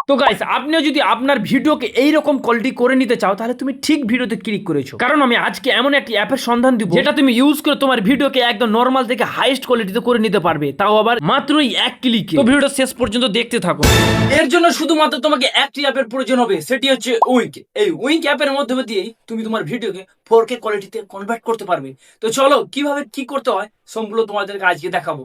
তো গাইস, আপনিও যদি আপনার ভিডিওকে এইরকম কোয়ালিটি করে নিতে চাও তাহলে তুমি ঠিক ভিডিওতে ক্লিক করেছো, কারণ আমি আজকে এমন একটি অ্যাপের সন্ধান দিব যেটা তুমি ইউজ করে তোমার ভিডিওকে একদম নরমাল থেকে হাইয়েস্ট কোয়ালিটিতে করে নিতে পারবে, তাও আবার মাত্রই এক ক্লিকে। তো ভিডিওটা শেষ পর্যন্ত দেখতে থাকো। এর জন্য শুধুমাত্র তোমাকে একটি অ্যাপের প্রয়োজন হবে, সেটি হচ্ছে উইঙ্ক। এই উইঙ্ক অ্যাপের মাধ্যমে দিয়েই তুমি তোমার ভিডিওকে 4K কোয়ালিটিতে কনভার্ট করতে পারবে। তো চলো কিভাবে কি করতে হয় সবগুলো তোমাদেরকে আজকে দেখাবো।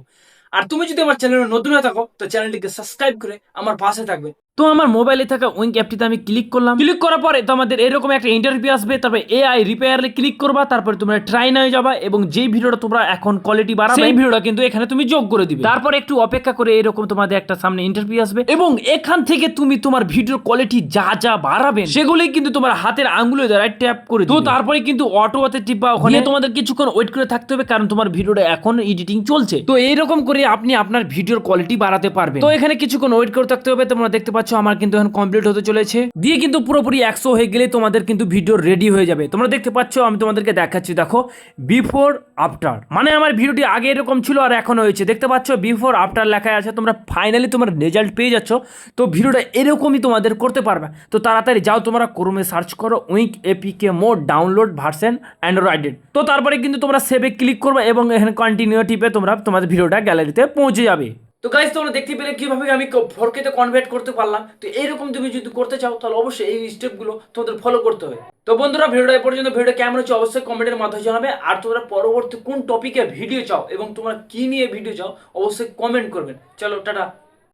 আর তুমি যদি আমার চ্যানেলে নতুন হয়ে থাকো তো চ্যানেলটিকে সাবস্ক্রাইব করে আমার পাশে থাকবে। তো আমার মোবাইলে থাকা উইঙ্ক অ্যাপটিতে আমি ক্লিক করলাম। ক্লিক করার পরে তো আমাদের এরকম একটা ইন্টারভিউ আসবে, তারপরে এআই রিপেয়ারে ক্লিক করবা, তারপরে তোমরা ট্রাই হয়ে যাবা এবং যেই ভিডিওটা তোমরা এখন কোয়ালিটি বাড়াবে সেই ভিডিওটা কিন্তু এখানে তুমি যোগ করে দিবে। তারপরে একটু অপেক্ষা করে এরকম তোমাদের একটা সামনে ইন্টারভিউ আসবে এবং এখান থেকে তুমি তোমার ভিডিওর কোয়ালিটি যা যা বাড়াবে সেগুলোই কিন্তু তোমার হাতের আঙ্গুলের দ্বারা ট্যাপ করে দিবে। তো তারপরে কিন্তু অটোতে টিপা, ওখানে তোমাদের কিছুক্ষণ ওয়েট করে থাকতে হবে কারণ তোমার ভিডিওটা এখন এডিটিং চলছে। তো এইরকম করে আপনি আপনার ভিডিওর কোয়ালিটি বাড়াতে পারবেন। তো এখানে কিছুক্ষণ ওয়েট করে থাকতে হবে। তোমরা দেখতে পাচ্ছ আমার কিন্তু এখন কমপ্লিট হতে চলেছে, দিয়ে কিন্তু পুরোপুরি 100 হয়ে গেলে তোমাদের কিন্তু ভিডিও রেডি হয়ে যাবে। তোমরা দেখতে পাচ্ছ আমি তোমাদেরকে দেখাচ্ছি, দেখো বিফোর আফটার, মানে আমার ভিডিওটি আগে এরকম ছিল আর এখন হয়েছে। দেখতে পাচ্ছ বিফোর আফটার লেখা আছে, তোমরা ফাইনালি তোমার রেজাল্ট পেয়ে যাচ্ছ। তো ভিডিওটা এরকমই তোমাদের করতে পারবে। তো তাড়াতাড়ি যাও, তোমরা ক্রোমে সার্চ করো wink APK mod download version অ্যান্ড্রয়েডেড। তো তারপরে কিন্তু তোমরা সেভে ক্লিক করবে এবং এখানে কন্টিনিউ টিপে তোমরা তোমাদের ভিডিওটা গ্যালারিতে পৌঁছে যাবে। তো গাইস, তোমরা দেখতে পেলে কিভাবে আমি 4K তে কনভার্ট করতে পারলাম। তো এইরকম তুমি যদি করতে চাও তাহলে অবশ্যই এই স্টেপগুলো তোমাদের ফলো করতে হবে। তো বন্ধুরা, ভিডিওটা এই পর্যন্ত, ভিডিও কেমন হচ্ছে অবশ্যই কমেন্টের মাধ্যমে জানাবে। আর তোমরা পরবর্তী কোন টপিকে ভিডিও চাও এবং তোমরা কি নিয়ে ভিডিও চাও অবশ্যই কমেন্ট করবেন। চলো টাটা।